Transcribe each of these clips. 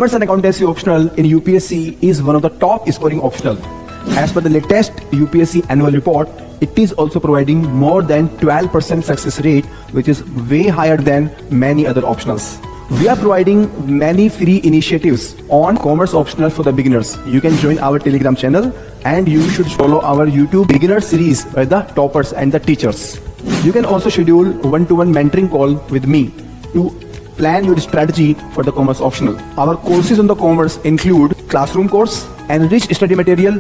Commerce and accountancy optional in UPSC is one of the top scoring optional. As per the latest UPSC annual report, it is also providing more than 12% success rate, which is way higher than many other optionals. We are providing many free initiatives on commerce optional for the beginners. You can join our Telegram channel and you should follow our YouTube beginner series by the toppers and the teachers. You can also schedule one-to-one mentoring call with me to plan your strategy for the commerce optional. Our courses on the commerce include classroom course, enriched study material,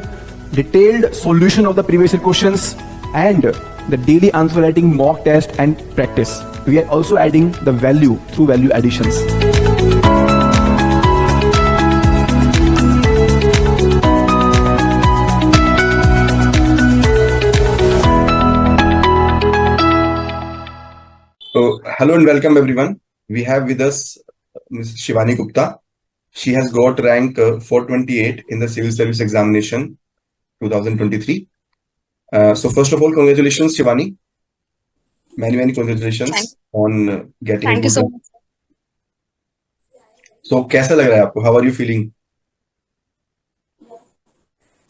detailed solution of the previous year questions, and the daily answer writing mock test and practice. We are also adding the value through value additions. So, hello and welcome everyone. We have with us Ms. Shivani Gupta. She has got rank 428 in the Civil Service Examination 2023. So first of all, congratulations, Shivani. Many congratulations on getting. Thank you so much. So कैसा लग रहा है आपको? How are you feeling?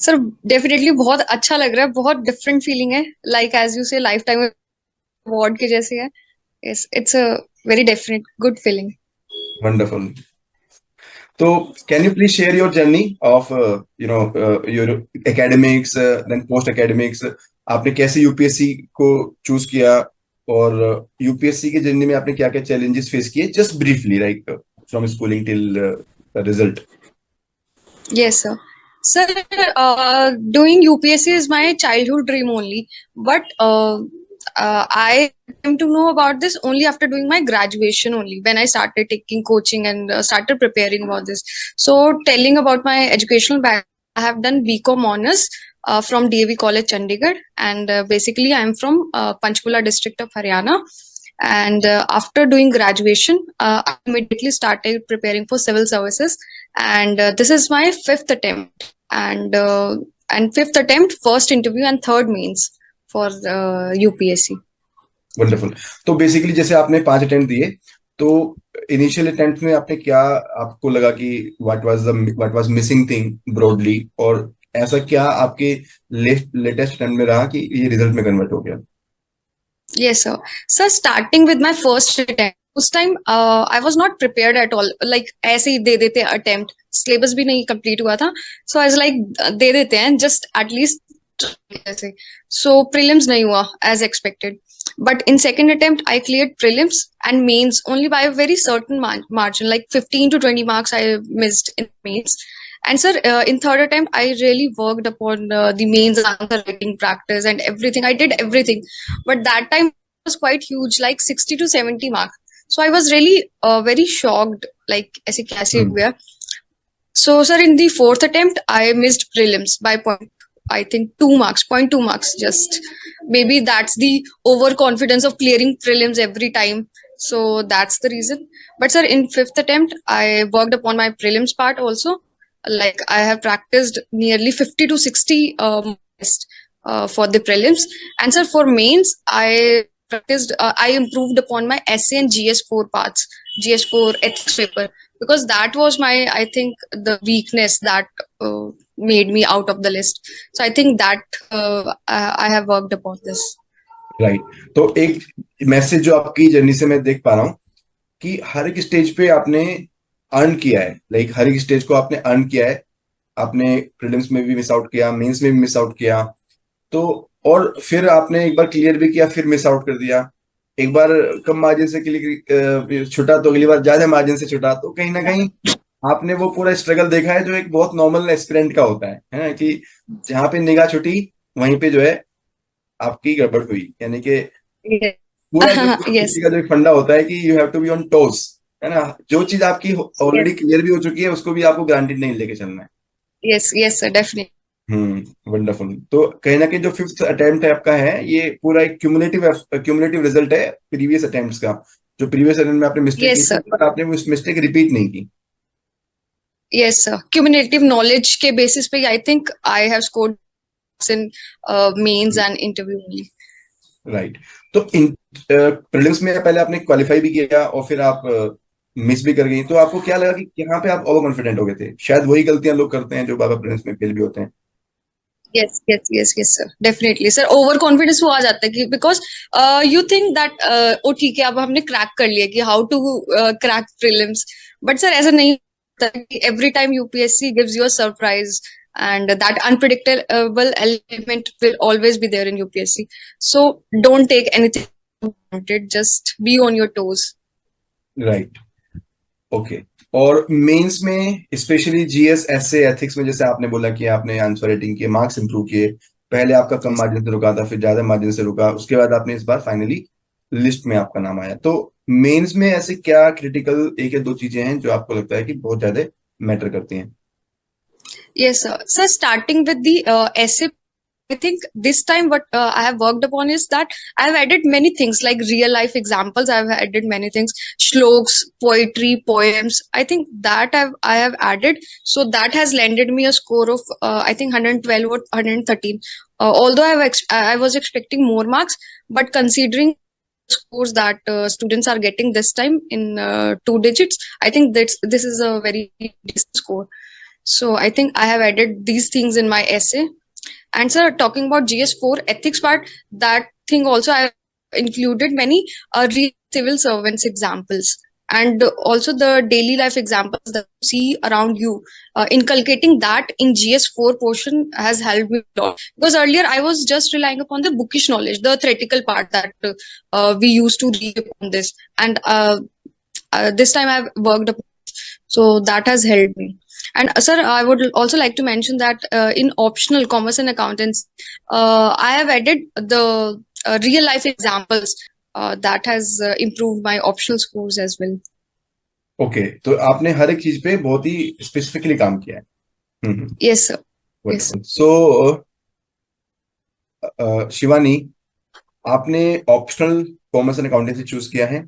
Sir definitely बहुत अच्छा लग रहा है, बहुत डिफरेंट फीलिंग है, लाइक एज यू से लाइफ टाइम अवार्ड के जैसे है. Yes, it's a very definite good feeling. Wonderful. So can you please share your journey of your academics, then post academics? आपने कैसे यूपीएससी को चूज किया और यूपीएससी के जर्नी में आपने क्या क्या चैलेंजेस फेस किए? Just briefly, like from schooling till result. Yes, sir. Sir, doing UPSC is my childhood dream only, but I came to know about this only after doing my graduation only, when I started taking coaching and started preparing about this. So, telling about my educational background, I have done BCom honors from DAV College, Chandigarh, and basically I'm from Panchkula district of Haryana. And after doing graduation, I immediately started preparing for civil services, and this is my fifth attempt, and fifth attempt, first interview and third means for UPSC. Wonderful. तो basically जैसे आपने 5 attempt दिए, तो initial attempt में आपने क्या आपको लगा कि what was missing thing broadly, और ऐसा क्या आपके लेटेस्ट अटेम्प्ट में रहा कि ये रिजल्ट में कन्वर्ट हो गया? Yes, sir. So starting with my first attempt, उस time I was not prepared at all. Like ऐसे ही दे देते attempt, syllabus भी नहीं complete हुआ था. So I was like दे देते हैं, just at least ऐसे. So prelims नहीं हुआ as expected. But in second attempt, I cleared prelims and mains only by a very certain margin, like 15 to 20 marks I missed in mains. And sir, in third attempt, I really worked upon the mains answer writing practice and everything. I did everything, but that time was quite huge, like 60 to 70 marks. So I was really very shocked, like ऐसे कैसे हुआ? So sir, in the fourth attempt, I missed prelims by I think 2 marks, 0.2 marks just. Maybe that's the overconfidence of clearing prelims every time. So that's the reason. But sir, in fifth attempt, I worked upon my prelims part also. Like I have practiced nearly 50 to 60 for the prelims. And sir, for mains, I practiced, I improved upon my essay and GS4 parts, GS4 ethics paper, because that was my, I think, the weakness that made me out of the list. So I think that I have worked upon this. Right. तो एक message जो आपकी journey से मैं देख पा रहा हूँ कि हर एक स्टेज पे आपने अर्न किया है, लाइक हर एक स्टेज को आपने अर्न किया है. आपने प्रीलिम्स में भी मिस आउट किया, मेंस में भी मिस आउट किया, तो और फिर आपने एक बार क्लियर भी किया, फिर मिस आउट कर दिया. एक बार कम मार्जिन से क्लियर छुटा तो अगली बार ज्यादा मार्जिन से छुटा. तो कहीं ना कहीं आपने वो पूरा स्ट्रगल देखा है जो एक बहुत नॉर्मल एस्पिरेंट का होता है कि जहाँ पे निगाह छुटी वहीं पे जो है आपकी गड़बड़ हुई. यानी कि पूरा का जो फंडा होता है कि you have to be on toes, है ना. जो चीज आपकी ऑलरेडी क्लियर भी हो चुकी है उसको भी आपको ग्रांटेड नहीं लेके चलना है. yes sir, definitely. वंडरफुल. तो कहीं ना कहीं जो फिफ्थ अटेम्प्ट है आपका है, ये पूरा एक क्यूमुलेटिव रिजल्ट है प्रीवियस अटेम्प्ट्स का. जो प्रीवियस अटेम्प्ट में आपने मिस्टेक की थी, पर आपने उस मिस्टेक रिपीट नहीं की. Yes sir, cumulative knowledge के basis पे I think I have scored in mains and interview only. Right. तो प्रीलिम्स में पहले आपने क्वालिफाई भी किया और फिर आप मिस भी कर गई, तो आपको क्या लगा कि यहाँ पे आप ओवर कॉन्फिडेंट हो गए थे? शायद वही गलतियां लोग करते हैं जो बाबा प्रिलिम्स में फेल भी होते हैं। Yes yes yes yes sir, definitely sir, over confidence वो आ जाता है कि because you think that oh ठीक है अब हमने क्रैक कर लिया कि how to crack prelims, but sir ऐसा नहीं होता कि every time UPSC gives you a surprise and that unpredictable element will always be there in UPSC. So don't take anything for granted, just be on your toes. Right, okay. और mains में specially GS, S A, ethics में जैसे आपने बोला कि आपने answer writing के marks improve किए, पहले आपका कम मार्जिन से रुका था, फिर ज्यादा मार्जिन से रुका, उसके बाद आपने इस बार फाइनली लिस्ट में आपका नाम आया। तो मेंस में ऐसे क्या क्रिटिकल एक या दो चीजें हैं जो आपको लगता है कि बहुत ज्यादा मैटर करती हैं? Yes, sir. So starting with the essay, I think this time what I have worked upon is that I have added many things like real life examples. I have added many things, shloks, poetry, poems. I think that I have added. So that has landed me a score of I think 112 or 113. Although I was expecting more marks, but considering scores that students are getting this time in two digits, I think this is a very decent score. So I think I have added these things in my essay. And sir, talking about GS4 ethics part, that thing also I included many real civil servants examples and also the daily life examples that you see around you. Inculcating that in GS4 portion has helped me a lot because earlier I was just relying upon the bookish knowledge, the theoretical part that we used to read upon this, and this time I've worked upon, so that has helped me. And sir, I would also like to mention that in optional commerce and accountants, I have added the real life examples that has improved my optional scores as well. Okay, तो आपने हर एक चीज पे बहुत ही specifically काम किया है। Yes, sir. Yes. Wonderful. सो शिवानी, आपने optional commerce and accountancy choose किया है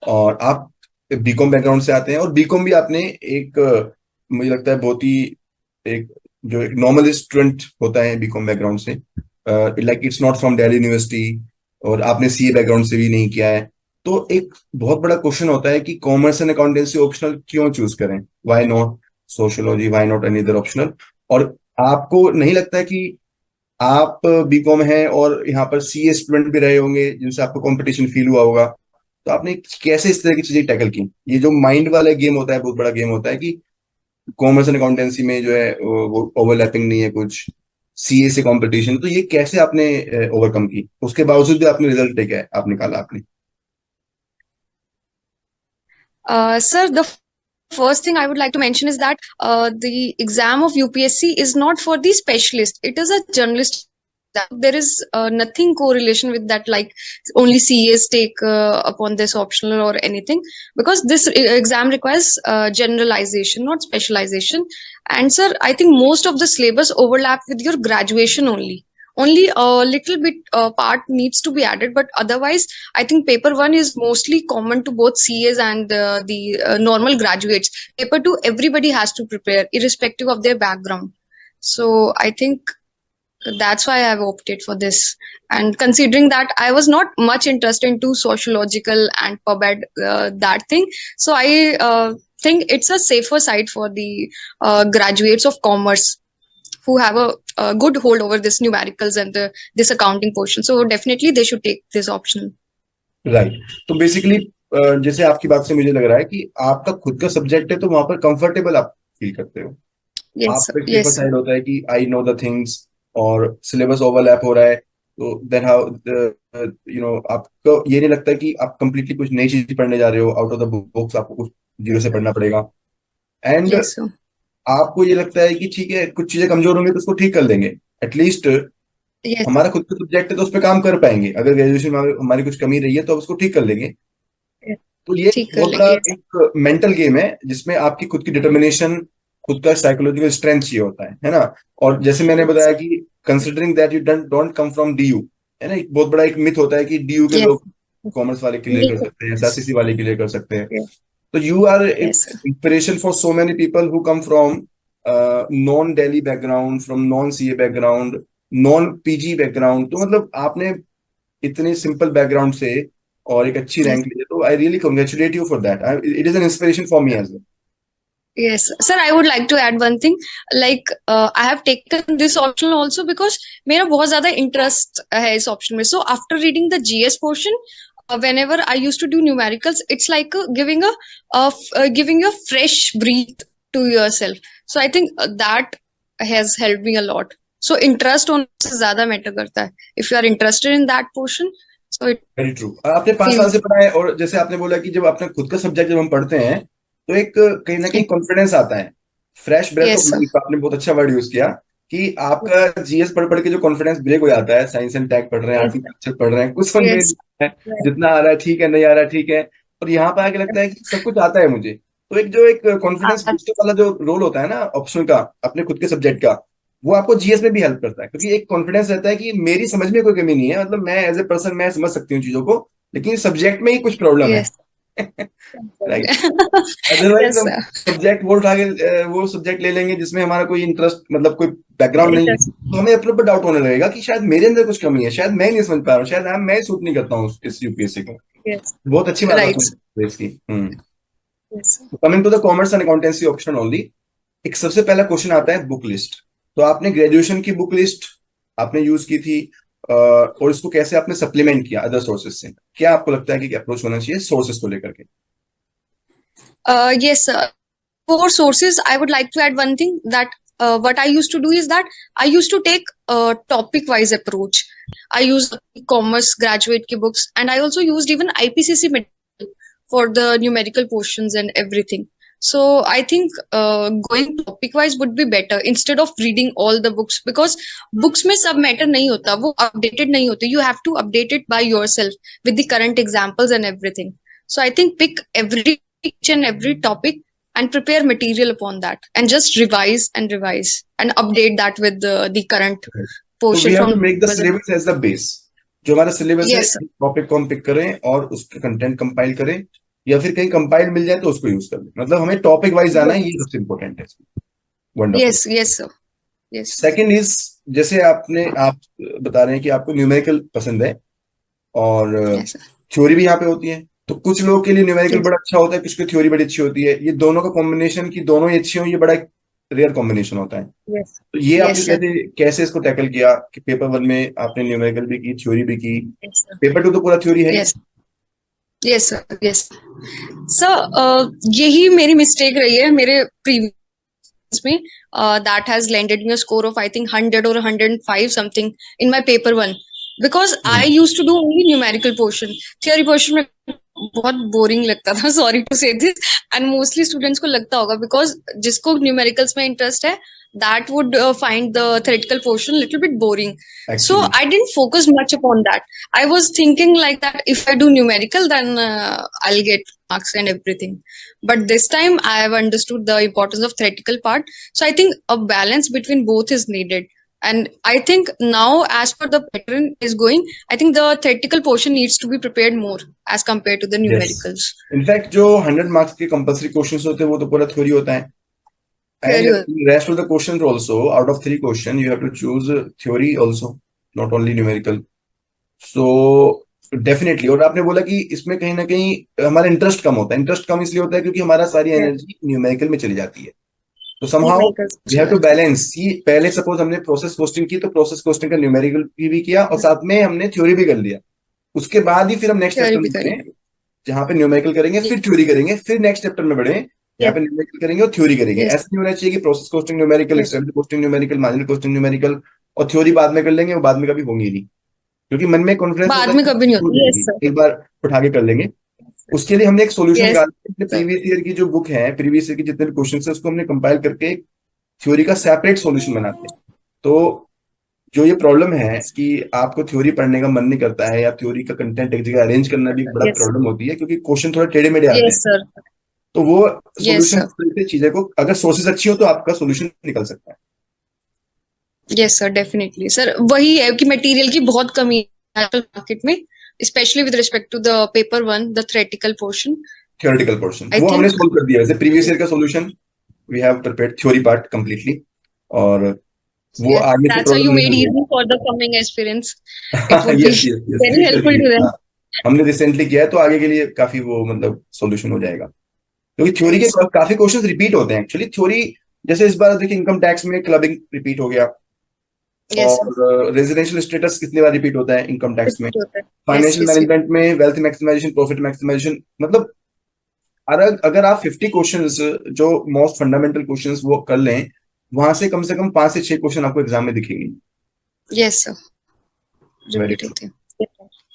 और आप बीकॉम बैकग्राउंड से आते हैं, और बीकॉम भी आपने एक मुझे लगता है बहुत ही एक जो एक नॉर्मल स्टूडेंट होता है बीकॉम बैकग्राउंड से, like it's not from Delhi university, और आपने सीए बैकग्राउंड से भी नहीं किया है। तो एक बहुत बड़ा क्वेश्चन होता है कि कॉमर्स एंड अकाउंटेंसी ऑप्शनल क्यों चूज करें? Why not sociology, why not any other optional? और आपको नहीं लगता है कि आप बीकॉम हैं और यहाँ पर सीए स्टूडेंट भी रहे होंगे जिनसे आपको कंपटीशन फील हुआ होगा, तो आपने कैसे इस तरह की चीजें टैकल की? ये जो माइंड वाला गेम होता है, बहुत बड़ा गेम होता है कि कॉमर्स एंड अकाउंटेंसी में जो है वो ओवरलैपिंग नहीं है कुछ, सीए से कंपटीशन, तो ये कैसे आपने ओवरकम की? उसके बावजूद भी आपने रिजल्ट देखा है, आप निकाला आपने। Sir, the first thing I would like to mention is that the exam of UPSC is not for the specialist. It is a journalist. There is nothing correlation with that, like only CAs take upon this optional or anything, because this exam requires generalization, not specialization. And sir, I think most of the syllabus overlap with your graduation only. Only a little bit part needs to be added, but otherwise, I think paper one is mostly common to both CAs and the normal graduates. Paper two, everybody has to prepare, irrespective of their background. So I think that's why I've opted for this. And considering that I was not much interested into sociological and pubed that thing, so I think it's a safer side for the graduates of commerce who have a good hold over this numericals and this accounting portion. So definitely they should take this optional. Right, तो basically जैसे आपकी बात से मुझे लग रहा है कि आपका खुद का सब्जेक्ट है तो वहां पर कंफर्टेबल आप फील करते हो। Yes, sir. आपका Yes, पेपर sir. साइड होता है कि आई नो द थिंग्स और सिलेबस ओवरलैप हो रहा है, तो देन हाउ आपको ये नहीं लगता कि आप कंप्लीटली कुछ नई चीज पढ़ने जा रहे हो, आउट ऑफ द बुक्स आपको कुछ जीरो से पढ़ना पड़ेगा। And Yes, sir. आपको ये लगता है कि ठीक है कुछ चीजें कमजोर होंगी तो उसको ठीक कर लेंगे, एटलीस्ट Yes, हमारा खुद का सब्जेक्ट है तो उस पर काम कर पाएंगे, अगर ग्रेजुएशन में हमारी कुछ कमी रही है तो उसको ठीक कर लेंगे। yes. तो ये ठीक कर बहुत बड़ा लेंगे. एक मेंटल गेम है जिसमें आपकी खुद की डिटर्मिनेशन, खुद का साइकोलॉजिकल स्ट्रेंथ चाहिए होता है ना? और जैसे मैंने बताया कि considering that you don't come from DU, है ना, एक बहुत बड़ा एक मिथ होता है कि डीयू के Yes. लोग कॉमर्स वाले क्लियर कर सकते हैं, एसआरसीसी वाले क्लियर कर सकते हैं। Yes. तो you are Yes, sir. Inspiration for so many people who come from non Delhi background, from non CA background, non PG background. तो मतलब आपने इतने सिंपल बैकग्राउंड से और एक अच्छी Yes. रैंक लीजिए, तो I really congratulate you for that. It is an inspiration for me as well. Yes, sir. I would like to add one thing. Like, I have taken this option also because मेरा बहुत ज़्यादा interest है इस option में. So after reading the GS portion, whenever I used to do numericals, it's like giving a fresh breath to yourself. So I think that has helped me a lot. So interest होने से ज़्यादा matter करता है. If you are interested in that portion, so it very true. आपने 5 साल से पढ़ा है, और जैसे आपने बोला कि जब अपना खुद का सब्जेक्ट जब हम पढ़ते हैं तो एक कहीं ना कहीं कॉन्फिडेंस आता है, fresh breath Yes, of sir. Life. आपने बहुत अच्छा वर्ड यूज किया कि आपका जीएस पढ़ पढ़ के जो कॉन्फिडेंस ब्रेक हो जाता है. साइंस एंड टेक पढ़ रहे हैं, Yes, आर्टिकल्चर पढ़ रहे हैं, कुछ समझ में yes, नहीं आ रहा है, right. जितना आ रहा है ठीक है, नहीं आ रहा है ठीक है, और यहाँ पे आके लगता है कि सब कुछ आता है मुझे. तो एक जो एक कॉन्फिडेंस बूस्टर वाला जो रोल होता है ना ऑप्शन का, अपने खुद के सब्जेक्ट का, वो आपको जीएस में भी हेल्प करता है, क्योंकि एक कॉन्फिडेंस रहता है कि मेरी समझ में कोई कमी नहीं है, मतलब मैं एज ए पर्सन मैं समझ सकती हूँ चीजों को, लेकिन सब्जेक्ट में ही कुछ प्रॉब्लम है. Yes. राइट. अदरवाइज Yes, हम sir. सब्जेक्ट वो उठा के वो सब्जेक्ट ले लेंगे जिसमें हमारा कोई इंटरेस्ट, मतलब कोई बैकग्राउंड नहीं है, Interest. तो हमें अपने ऊपर डाउट होने लगेगा कि शायद मेरे अंदर कुछ कमी है, शायद मैं नहीं समझ पा रहा हूँ, शायद मैं सूट नहीं करता हूँ इस यूपीएससी को. Yes. बहुत अच्छी बात Right. आपने इसकी. Yes. Coming to the commerce and accountancy option only, एक सबसे पहला क्वेश्चन आता है बुक लिस्ट. तो आपने ग्रेजुएशन की बुक लिस्ट आपने यूज की थी, और इसको कैसे आपने सप्लीमेंट किया अदर सोर्सेज से? क्या आपको लगता है कि अप्रोच होना चाहिए सोर्सेज को लेकर के? Yes, sir. For sources, I would like to add one thing that what I used to do is that I used to take a topic-wise approach. I used commerce graduate ki books, and I also used even IPCC material for the numerical portions and everything. So I think going topic-wise would be better instead of reading all the books, because books में सब matter नहीं होता, वो updated नहीं होते. You have to update it by yourself with the current examples and everything. So I think pick each and every topic and prepare material upon that and just revise and update that with the current तो we portion have to from make the syllabus as the base. जो हमारा syllabus है, yes sir. Topic को हम pick करें और उसके content compile करें, या फिर कहीं कंपाइल मिल जाए तो उसको यूज कर लें. मतलब हमें टॉपिक वाइज जाना है, ये सबसे इंपॉर्टेंट है. Wonderful. Yes sir. Yes. Second is, जैसे आप बता रहे हैं कि आपको न्यूमेरिकल पसंद है और Yes sir. थ्योरी भी यहाँ पे होती है, तो कुछ लोगों के लिए न्यूमेरिकल Yes. बड़ा अच्छा होता है, कुछ की थ्योरी बड़ी अच्छी होती है. ये दोनों का कॉम्बिनेशन की दोनों ही अच्छी हो, ये बड़ा एक रेयर कॉम्बिनेशन होता है. Yes. तो ये आपने Yes sir. कैसे इसको टैकल किया कि पेपर 1 में आपने न्यूमेरिकल भी की, थ्योरी भी की, Yes sir. पेपर 2 तो पूरा थ्योरी है. Yes. Yes sir. Yes. So यही मेरी मिस्टेक रही है मेरे previous में, that has landed me a score of I think 100 or 105 something in my paper 1, because I used to do only numerical portion. Theory portion में बहुत boring लगता था, सॉरी टू से दिस, एंड मोस्टली स्टूडेंट्स को लगता होगा, because जिसको numericals में इंटरेस्ट है that would find the theoretical portion a little bit boring. So Actually. I didn't focus much upon that. I was thinking like that if I do numerical, then I'll get marks and everything. But this time I have understood the importance of theoretical part. So I think a balance between both is needed. And I think now, as per the pattern is going, I think the theoretical portion needs to be prepared more as compared to the numericals. In fact जो 100 marks के compulsory questions होते हैं वो तो पूरा theory होता है. Theory And rest of the questions also, out of 3 questions, you have to choose theory also, not only numerical. So definitely. और आपने बोला कि इसमें कहीं ना कहीं हमारा इंटरेस्ट कम होता है. इंटरेस्ट कम इसलिए होता है क्योंकि हमारा सारी एनर्जी न्यूमेरिकल में चली जाती है. तो somehow we have to balance. कि पहले सपोज हमने प्रोसेस कोस्टिंग की, तो प्रोसेस कोस्टिंग का न्यूमेरिकल भी किया और साथ में हमने थ्योरी भी कर लिया. उसके बाद ही फिर हम नेक्स्ट चैप्टर में बढ़े, जहाँ पे न्यूमेरिकल करेंगे, फिर थ्योरी करेंगे, फिर नेक्स्ट चैप्टर में बढ़े, यहाँ पे न्यूमेरिकल करेंगे और थ्योरी करेंगे. ऐसा नहीं होना चाहिए कि process costing numerical, extended costing numerical, marginal costing numerical और थ्योरी बाद में कर लेंगे, वो बाद में कभी होंगी नहीं, क्योंकि मन में कॉन्फिडेंस बाद में कभी नहीं होती. Yes, sir. एक बार उठा के कर लेंगे. उसके लिए हमने एक सोल्यूशन Yes, निकाला. अपने प्रीवियस ईयर की जो बुक है, प्रीवियस ईयर के जितने भी क्वेश्चन है, उसको हमने कंपाइल करके थ्योरी का सेपरेट सॉल्यूशन बनाते हैं. तो जो ये प्रॉब्लम है कि आपको थ्योरी पढ़ने का मन नहीं करता है, या थ्योरी का कंटेंट एक जगह अरेंज करना भी एक बड़ा प्रॉब्लम होती है, क्योंकि क्वेश्चन थोड़ा टेढ़े मेढ़े आते Yes, हैं. sir. तो वो Yes, सॉल्यूशन चीजें को, अगर सोर्सेज अच्छी हो तो आपका सॉल्यूशन निकल सकता है. Yes, sir, definitely. Sir, वही है कि मटेरियल की बहुत कमी है मार्केट में, specially with respect to the paper 1, the theoretical portion. Theoretical portion I वो हमने think- सोल्व कर दिया. वैसे प्रीवियस ईयर का solution we have prepared theory part completely, और वो Yes, आगे से that's why you problem made नहीं easy for the coming aspirants. होगी. It would Yes, be yes, yes. very helpful to them. हमने रिसेंटली किया है, तो आगे के लिए काफी वो मतलब सॉल्यूशन हो जाएगा, क्योंकि थ्योरी के Yes. काफी क्वेश्चंस रिपीट होते हैं एक्चुअली थ्योरी। जैसे इस बार देखिए इनकम टैक्स में क्लबिंग रिपीट हो गया, Yes, sir. और रेजिडेंशियल स्टेटस कितनी बार रिपीट होता है इनकम टैक्स में, Repeat होता है. Yes, financial yes, yes. Management में वेल्थ मैक्सिमाइजेशन, प्रॉफिट मैक्सिमाइजेशन, मतलब अगर अगर आप 50 क्वेश्चंस जो मोस्ट फंडामेंटल क्वेश्चंस वो कर लें, वहां से कम 5 से 6 क्वेश्चन आपको एग्जाम में दिखेंगे। Yes, sir. Very Repeat true. होते हैं.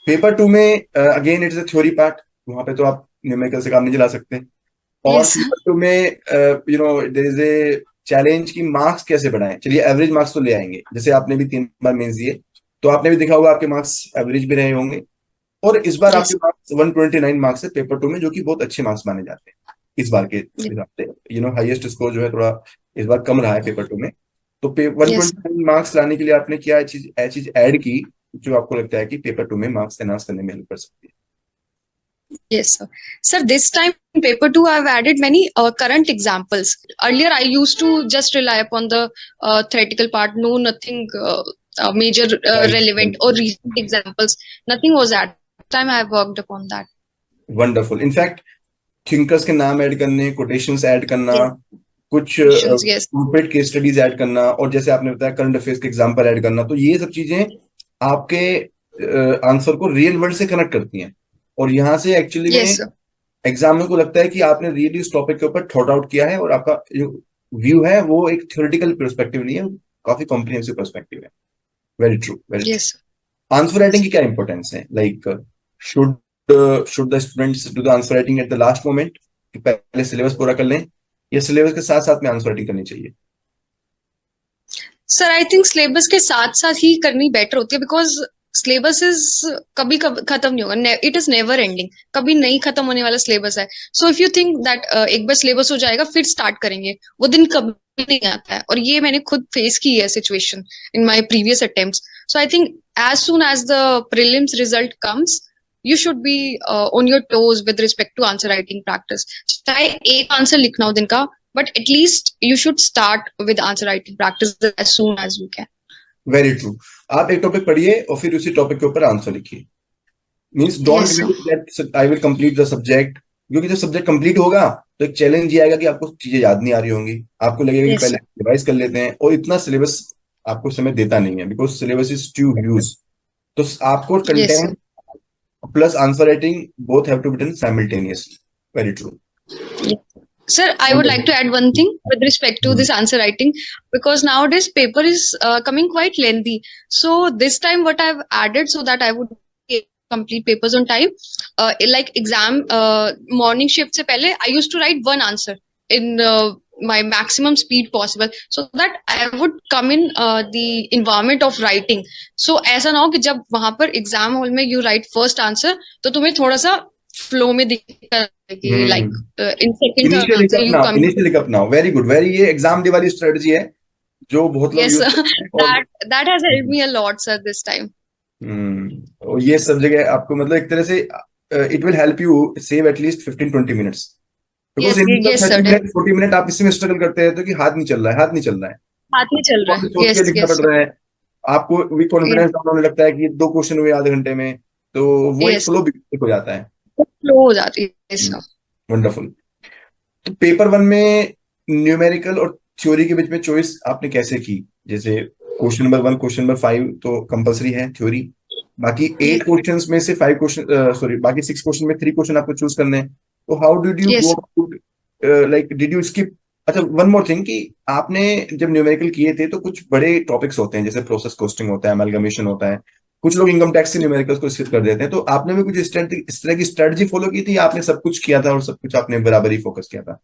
पेपर 2 में again it's a theory part, वहां पे तो आप न्यूमेरिकल से काम नहीं चला सकते। और Yes, sir. पेपर 2 में you know there is a challenge की मार्क्स कैसे बढ़ाएं। चलिए एवरेज मार्क्स तो ले आएंगे, जैसे आपने भी 3 बार मेंस दिए, तो आपने भी देखा होगा आपके मार्क्स एवरेज भी रहे होंगे, और इस बार आपके Yes. मार्क्स 129 मार्क्स है पेपर 2 में, जो कि बहुत अच्छे मार्क्स माने जाते हैं इस बार के Yes. हिसाब से। हाईएस्ट स्कोर जो है थोड़ा इस बार कम रहा है पेपर 2 में। तो Yes. 129 मार्क्स लाने के लिए आपने क्या चीज ऐड की जो आपको लगता है कि पेपर 2 में मार्क्स एनहांस करने में हेल्प कर सकती है? Yes, sir. Sir, this time in paper two, I've added many current examples. Earlier, I used to just rely upon the theoretical part, no, nothing major Right, relevant right. or recent examples. Nothing was added. This time, I worked upon that. Wonderful. In fact thinkers के नाम add करने, quotations add करना, Yes. कुछ Questions, yes. Corporate case studies add करना, और जैसे आपने बताया करंट अफेयर्स के एग्जांपल ऐड करना, तो ये सब चीजें आपके आंसर को रियल वर्ल्ड से कनेक्ट करती हैं, और यहाँ से एक्चुअली Yes, में sir. एग्जामिनर को लगता है कि आपने रियली उस टॉपिक के ऊपर थॉट आउट किया है, और आपका जो व्यू है वो एक थ्योरेटिकल पर्सपेक्टिव नहीं है, काफी कॉम्प्रिहेंसिव पर्सपेक्टिव है। Very true, very true. Yes, sir. Answer writing की क्या इंपॉर्टेंस है? Like should should the students do the answer writing at the last moment, कि पहले सिलेबस पूरा कर लें, या सिलेबस के साथ साथ में आंसर राइटिंग करनी चाहिए? सर आई थिंक सिलेबस के साथ साथ ही करनी बेटर होती है, बिकॉज सिलेबस इज कभी कभी खत्म नहीं होगा. It is never ending. कभी नहीं खत्म होने वाला सिलेबस है. So if you think that एक बार सिलेबस हो जाएगा फिर स्टार्ट करेंगे, वो दिन कभी नहीं आता है. और ये मैंने खुद फेस की है situation in my previous attempts. So I think as soon as the prelims result comes, you should be on your toes with respect to answer writing practice. चाहे एक आंसर लिखना हो दिन का, but at least you should start with answer writing practice as soon as you can. Very true. आप एक topic पढ़िए और फिर उसी टॉपिक के ऊपर आंसर लिखिए। Means don't Yes, sir. That I will complete the subject, क्योंकि जब सब्जेक्ट कंप्लीट होगा तो एक चैलेंज ये आएगा कि आपको चीजें याद नहीं आ रही होंगी, आपको लगेगा कि Yes, पहले sir. रिवाइज कर लेते हैं, और इतना सिलेबस आपको समय देता नहीं है, because syllabus is too huge. तो आपको Yes, sir. Content plus answer writing both have to be done simultaneously. Very true. Yes. Sir, I would like to add one thing with respect to this answer writing, because nowadays paper is coming quite lengthy. So this time what I've added so that I would complete papers on time, like exam morning shift se pehle, I used to write one answer in my maximum speed possible, so that I would come in the environment of writing. So ऐसा ना हो कि जब वहां पर exam hall में you write first answer, तो तुम्हें थोड़ा सा फ्लो में दिखता है कि like in second third initially answer you अपनाओ, कम. इनिशियली अपनाओ। वेरी गुड, वेरी, ये एग्जाम दी वाली स्ट्रेटजी है जो बहुत लोग Yes, यूज sir. करते हैं, और That has helped me a lot, sir, this time. और ये सब जगह आपको मतलब एक तरह से it will help you save at least 15-20 minutes, because Yes, in yes, sir. 30 minute 40 minute आप इसी में स्ट्रगल करते हैं, तो कि हाथ नहीं चल रहा है, हाथ नहीं चल रहा है, हाथ नहीं चल रहा बहुत है. सोच के Yes, लिखना yes, पड़ sir. रहा है, आपको भी Yes, कॉन्फिडेंस डाउन होने लगता है कि 2 क्वेश्चन हुए आधे घंटे में, तो वो एक yes. फ्लो हो जाता है। फ्लो हो जाती है. Yes, sir. वंडरफुल। तो पेपर 1 में न्यूमेरिकल और थ्योरी के बीच में चॉइस आपने कैसे की? जैसे क्वेश्चन नंबर 1, क्वेश्चन नंबर 5 तो कंपलसरी है थ्योरी, बाकी 8 क्वेश्चंस में से 5 क्वेश्चन, सॉरी, बाकी 6 क्वेश्चन में 3 क्वेश्चन आपको चूज करने हैं। तो how did you Yes, go sir. About, like did you skip? अच्छा, वन मोर थिंग, कि आपने जब न्यूमेरिकल किए थे तो कुछ बड़े टॉपिक्स होते हैं, जैसे प्रोसेस कॉस्टिंग होता है, अमेलगमेशन होता है, कुछ लोग इनकम टैक्स से न्यूमेरिकल्स को स्किप कर देते हैं, तो आपने भी कुछ इस तरह की स्ट्रेटजी फॉलो की थी, या आपने सब कुछ किया था और सब कुछ आपने बराबर ही फोकस किया था?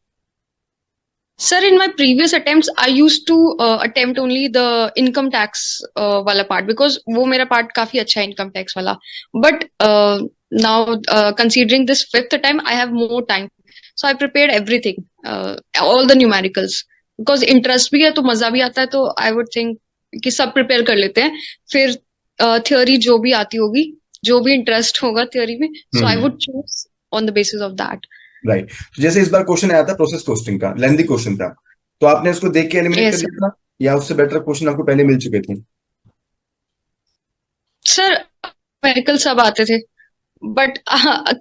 Sir, in my previous attempts, I used to attempt only the income tax वाला part, because वो मेरा part काफी अच्छा है income tax वाला. But now considering this fifth attempt, I have more time, so I prepared everything, all the numericals, because interest भी है तो मजा भी आता है, तो I would think कि सब prepare कर लेते हैं, फिर theory जो भी आती होगी, जो भी interest होगा theory में, so I would choose on the basis of that. Right. तो जैसे इस बार क्वेश्चन आया था प्रोसेस कॉस्टिंग का, लेंथी क्वेश्चन था, तो आपने उसको देख के एलिमिनेट कर Yes, sir. दिया था, या उससे बेटर क्वेश्चन आपको पहले मिल चुके थे? सर मेडिकल सब आते थे, but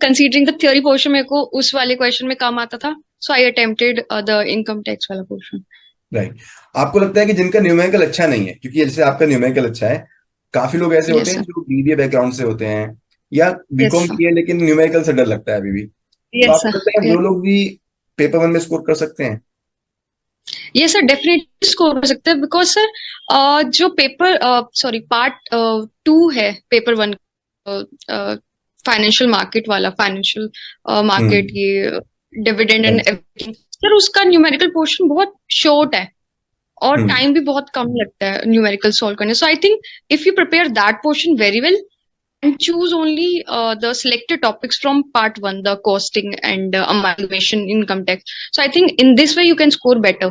considering the theory portion मेरे को उस वाले क्वेश्चन में कम आता था, so I attempted the income tax वाला पोर्शन। राइट। आपको लगता है कि जिनका न्यूमेरिकल अच्छा नहीं है, क्योंकि जैसे आपका न्यूमेरिकल अच्छा है, काफी लोग ऐसे होते यस हैं सर। जो बीबीए बैकग्राउंड से होते हैं या यस बीकॉम सर। किए लेकिन न्यूमेरिकल से डर लगता है अभी भी, तो यस आपको लगता है सर। वो लोग भी पेपर वन में स्कोर कर सकते हैं? ये सर डेफिनेटली स्कोर हो सकते हैं, बिकॉज सर जो पेपर सॉरी पार्ट 2 है पेपर 1, फाइनेंशियल मार्केट वाला, फाइनेंशियल मार्केट, हम्म। ये dividend and right. Everything, sir उसका न्यूमेरिकल पोर्शन बहुत शॉर्ट है और हम्म। टाइम भी बहुत कम लगता है न्यूमेरिकल सॉल्व करने। So I think if you prepare that portion very well and choose only the selected topics from part 1, the costing and amalgamation, income tax. So I think in this way you can score better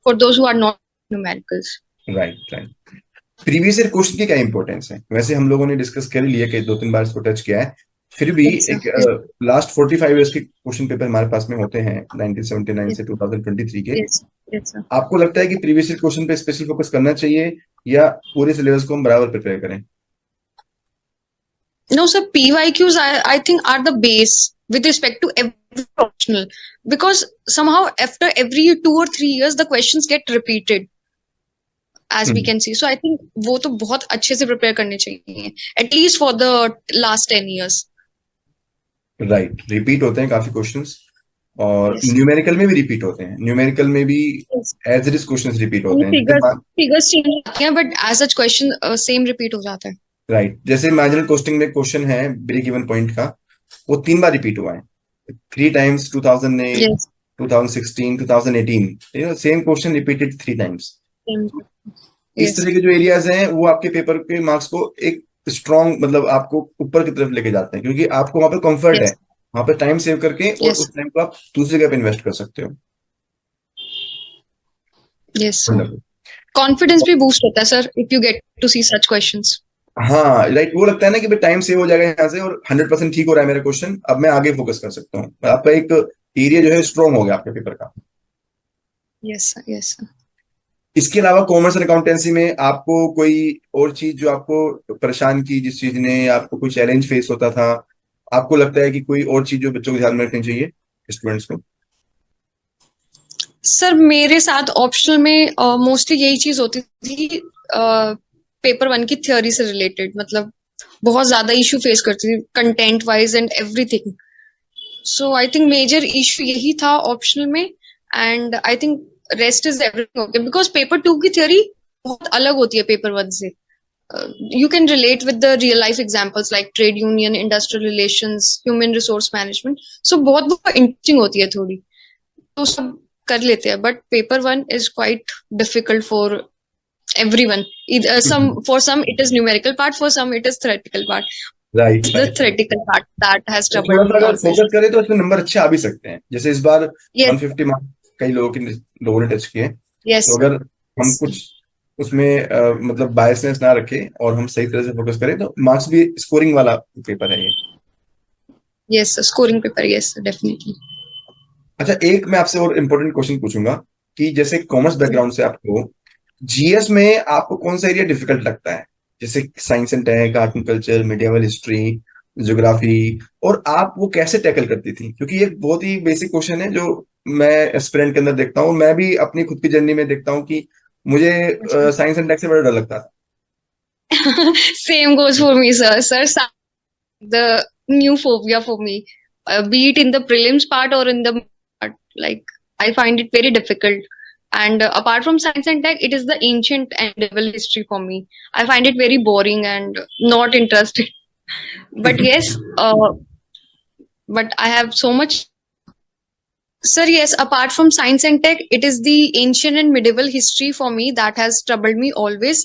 for those who are not numericals. Right. Right. Previous year question की क्या importance है? वैसे हम लोगों ने discuss कर लिया कि 2-3 बार इसको टच किया है, फिर भी Yes, sir. एक लास्ट 45 इयर्स के क्वेश्चन पेपर हमारे पास में होते हैं 1979 Yes, से 2023 के। yes, yes, sir. आपको लगता है कि प्रीवियस ईयर क्वेश्चन पे स्पेशल फोकस करना चाहिए या पूरे सिलेबस को हम बराबर प्रिपेयर करें? No, sir, PYQs I think are the base with respect to every optional, because somehow after every 2 or 3 years the questions get repeated as we can see. So I think वो तो बहुत अच्छे से prepare करने चाहिए, at least for the last 10 years. Right. Repeat होते हैं काफी क्वेश्चंस, और Yes, sir. न्यूमेरिकल में भी रिपीट होते हैं, न्यूमेरिकल में भी Yes. As it is questions repeat होते वो हैं। फिगर्स चेंज होती हैं, but as such question same repeat हो जाता है। राइट। जैसे मार्जिनल कॉस्टिंग में क्वेश्चन है ब्रेक इवन पॉइंट का, वो 3 बार रिपीट हुआ है, 3 times, 2008, Yes. 2016, 2018, same question repeated 3 times. Same. इस Yes. तरह के जो एरियाज हैं वो आपके पेपर के मार्क्स को एक स्ट्रॉन्ग, मतलब आपको ऊपर की तरफ लेके जाते हैं, क्योंकि आपको वहां पर कंफर्ट है, Yes. वहां पर टाइम सेव करके, और Yes. उस टाइम को आप दूसरी जगह पे इन्वेस्ट कर सकते हो। Yes, sir. Wonderful. कॉन्फिडेंस भी बूस्ट होता है sir if you get to see such questions. हाँ राइट, वो लगता है ना कि भाई टाइम सेव हो जाएगा यहाँ से, और 100% ठीक हो रहा है मेरा क्वेश्चन, अब मैं आगे फोकस कर सकता हूँ, आपका एक एरिया जो है स्ट्रॉन्ग हो गया आपके पेपर का। Yes sir, yes sir. इसके अलावा कॉमर्स एंड अकाउंटेंसी में आपको कोई और चीज जो आपको परेशान की, जिस चीज ने आपको कोई चैलेंज फेस होता था, आपको लगता है कि कोई और चीज जो बच्चों को ध्यान में रखनी चाहिए, स्टूडेंट्स को? सर मेरे साथ ऑप्शनल में मोस्टली यही चीज होती थी, पेपर 1 की थ्योरी से रिलेटेड, मतलब बहुत ज्यादा इशू फेस करती थी content wise and everything. So I think major issue यही था ऑप्शनल में, and I think rest is everything okay, because paper 2 की थ्योरी बहुत अलग होती है पेपर 1 से। You can relate with the real life examples like trade union, industrial relations, human resource management. So बहुत बहुत interesting होती है थोड़ी, तो सब कर लेते हैं, but paper 1 is quite difficult for everyone. Either for some it is numerical part, for some it is theoretical part. Right. The theoretical part that has तो थोड़ा troubled सा me अगर always. फोकस करें तो इसमें नंबर अच्छे आ भी सकते हैं, जैसे इस बार Yes, 150 मार्क्स कई लोगों ने टच किए, yes, तो अगर हम कुछ उसमें मतलब बायसनेस ना रखें और हम सही तरह से फोकस करें तो मार्क्स भी, स्कोरिंग वाला पेपर है ये। yes, scoring paper, yes, definitely. अच्छा, एक मैं आपसे और इम्पोर्टेंट क्वेश्चन पूछूंगा कि जैसे कॉमर्स बैकग्राउंड से आपको जीएस में आपको कौन सा एरिया डिफिकल्ट लगता है? जैसे science and tech, art and culture, medieval history, geography, और आप वो कैसे टैकल करती थी? क्योंकि ये बहुत ही बेसिक क्वेश्चन है जो मैं एस्पिरेंट के अंदर देखता हूँ, मैं भी अपनी खुद की जर्नी में देखता हूँ कि मुझे साइंस एंड टेक से बड़ा डर लगता था। Same goes for me, sir. Sir, the new phobia for me, be it in the prelims part or in the part, like I find it very difficult. And apart from science and tech, it is the ancient and medieval history for me. I find it very boring and not interested. But yes, but I have so much. Sir, yes, apart from science and tech, it is the ancient and medieval history for me that has troubled me always,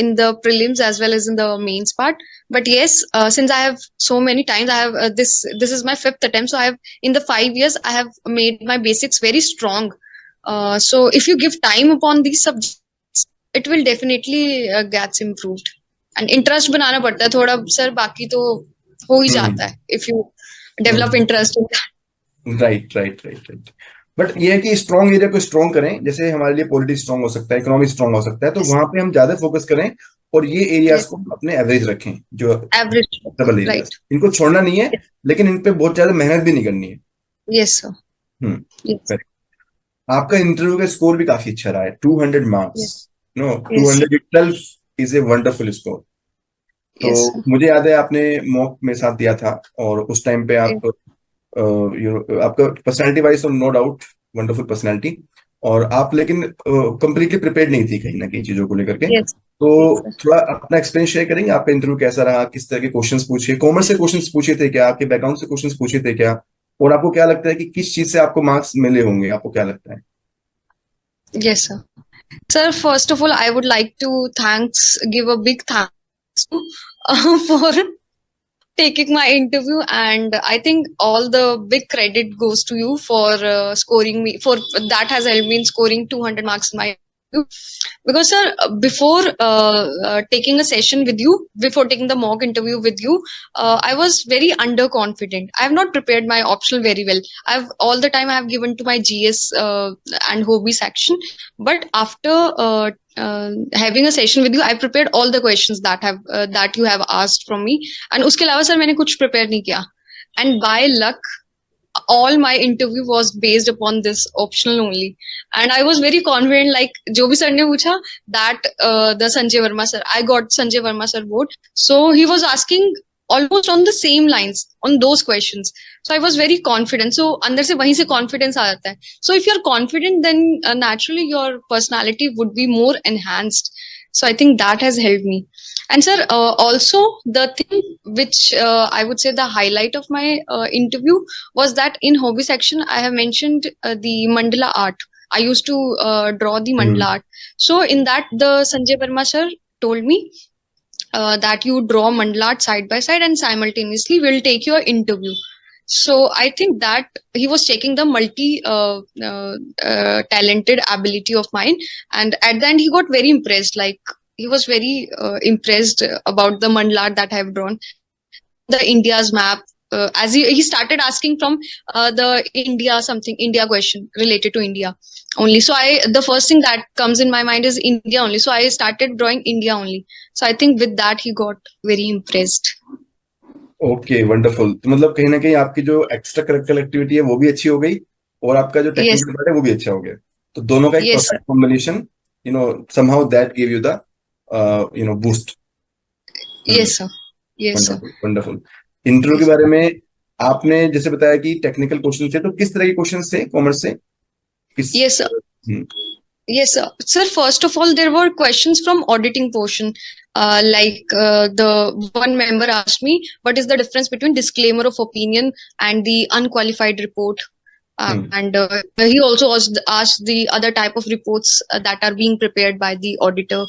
in the prelims as well as in the mains part. But yes, since I have so many times, I have this is my 5th attempt. So I have, in the 5 years, I have made my basics very strong. So if you give time upon these subjects, it will definitely gets improved. And interest बनाना पड़ता है थोड़ा sir, बाकी तो हो ही जाता है if you develop interest in that. Right, right, right, right. But ये है कि स्ट्रॉन्ग एरिया को स्ट्रॉन्ग करें, जैसे हमारे लिए पॉलिटिक्स स्ट्रॉन्ग हो सकता है, इकोनॉमी स्ट्रॉन्ग हो सकता है, तो Yes. वहां पे हम ज्यादा फोकस करें और ये एरियाज Yes. को अपने एवरेज रखें, जो Average. Double areas, Right. इनको छोड़ना नहीं है, लेकिन इन पे बहुत ज्यादा मेहनत भी नहीं करनी है। Yes, sir. हम्म। Yes. correct. आपका इंटरव्यू का स्कोर भी काफी अच्छा रहा है, 200 marks. Yes. No, Yes. 200 itself is a wonderful score. तो Yes, sir. मुझे याद है आपने मॉक में साथ दिया था, और उस टाइम पे Yes. आप आपका पर्सनालिटी वाइज तो नो डाउट वंडरफुल पर्सनालिटी, और आप लेकिन कंप्लीटली प्रिपेयर्ड नहीं थी कहीं ना कहीं चीजों को लेकर के। Yes. तो Yes, sir. थोड़ा अपना एक्सपीरियंस शेयर करेंगे, आपका इंटरव्यू कैसा रहा, किस तरह के क्वेश्चंस पूछे, कॉमर्स से क्वेश्चंस पूछे थे क्या, आपके बैकग्राउंड से क्वेश्चंस पूछे थे क्या, और आपको क्या लगता है कि किस चीज से आपको मार्क्स मिले होंगे, आपको क्या लगता है? Yes, sir. Sir, first of all, I would like to give a big thanks to, for taking my interview, and I think all the big credit goes to you for scoring me, for that has helped me in scoring 200 marks in my interview. Because sir, before taking a session with you, before taking the mock interview with you, I was very underconfident. I have not prepared my optional very well. I've all the time I have given to my GS and hobby section, but after having a session with you, I prepared all the questions that you have asked from me, and उसके अलावा sir मैंने कुछ prepare नहीं किया, and by luck all my interview was based upon this optional only, and I was very confident, like जो भी sir ने पूछा, that the Sanjay Verma sir, I got Sanjay Verma sir board, so he was asking almost on the same lines on those questions, so I was very confident, so अंदर से वहीं से confidence आ जाता है, so if you're confident, then naturally your personality would be more enhanced, so I think that has helped me. And sir, also the thing which I would say the highlight of my interview was that in hobby section I have mentioned the mandala art. I used to draw the mandala art. So in that the Sanjay Verma sir told me that you draw mandala art side by side and simultaneously will take your interview. So I think that he was checking the multi talented ability of mine, and at the end he got very impressed. Like he was very impressed about the mandala art that I have drawn, the India's map. As he started asking from the India question related to India only. So the first thing that comes in my mind is India only. So I started drawing India only. So I think with that he got very impressed. Okay, wonderful. तो मतलब कहीं ना कहीं आपकी जो extra curricular activity है वो भी अच्छी हो गई, और आपका जो Yes, टेक्निकल पार्ट है वो भी अच्छा हो गया। तो दोनों का एक yes, sir. Perfect combination, somehow that give you the boost. Yes, sir. Yes, sir. Wonderful, wonderful. Interview के बारे में आपने जैसे बताया कि टेक्निकल क्वेश्चन थे, तो किस तरह के क्वेश्चन थे कॉमर्स से? किस Yes, sir. हम्म, Yes, sir. Sir, first of all, there were questions from auditing portion. The one member asked me, what is the difference between disclaimer of opinion and the unqualified report? And he also asked the other type of reports that are being prepared by the auditor.